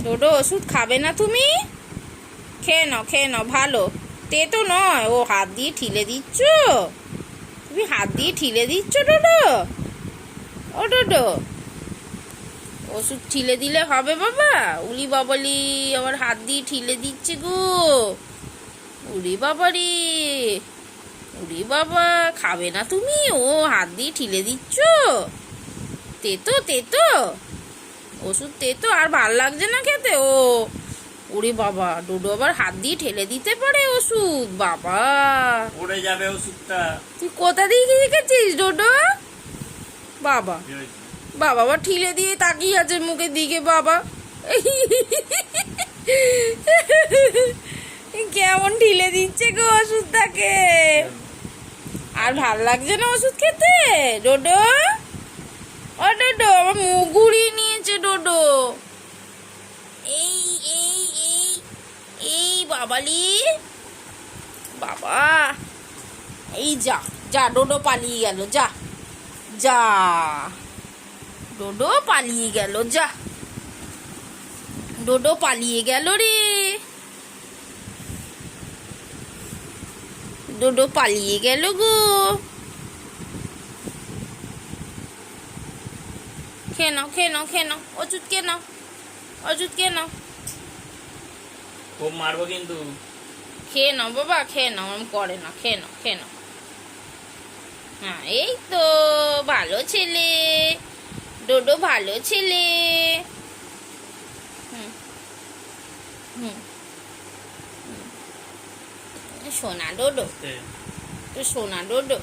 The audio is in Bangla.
ডোডো ওষুধ খাবে না তুমি? খেয়ে নাও ভালো। তেতো নয়, ও হাত দিয়ে ঠিলে দিচ্ছ। তুমি হাত দিয়ে ঠিলে দিচ্ছ ডোডো? ও ডোডো, ওষুধ ঠিলে দিলে হবে বাবা? উলি বাবালি, আমার হাত দিয়ে ঠিলে দিচ্ছে গো। উরি বাবারি, উরি বাবা, খাবে না তুমি? ও হাত দিয়ে ঠিলে দিচ্ছ। তেতো তেতো ওষুধ, তেতো আর ভাল লাগছে না খেতে। ও ওরে বাবা, ডোডো আবার হাত দিয়ে ঠেলে দিতে পারে ওষুধ? বাবা, পড়ে যাবে ওষুধটা। তুই কোথা দিয়ে শিখেছিস ডোডো? বাবা বাবা আবার ঠিলে দিয়ে তাকিয়ে আছে মুখের দিকে। বাবা কেমন ঠিলে দিচ্ছে গো ওষুধটাকে। আর ভাল লাগছে না ওষুধ খেতে ডোডো? ও ডোডো, আমার মুখ ঘুরিয়ে নিয়েছে ডোডো। এই এই এই এই বাবালি, বাবা, এই যা যা, ডোডো পালিয়ে গেল। যা যা, ডোডো পালিয়ে গেল। যা, ডোডো পালিয়ে গেল রে। ডোডো পালিয়ে গেল গো। খেয়ে নাও ওষুধ খেয়ে নাও, ওষুধ খেয়ে নাও। খুব মারবো কিন্তু। খেয়ে নাও বাবা, খেয়ে নাও, আমি করে না। খেয়ে নাও। হ্যাঁ, এই তো ভালো ছেলে ডোডো, ভালো ছেলে। হুম হুম সোনা ডোডো, তো সোনা ডোডো।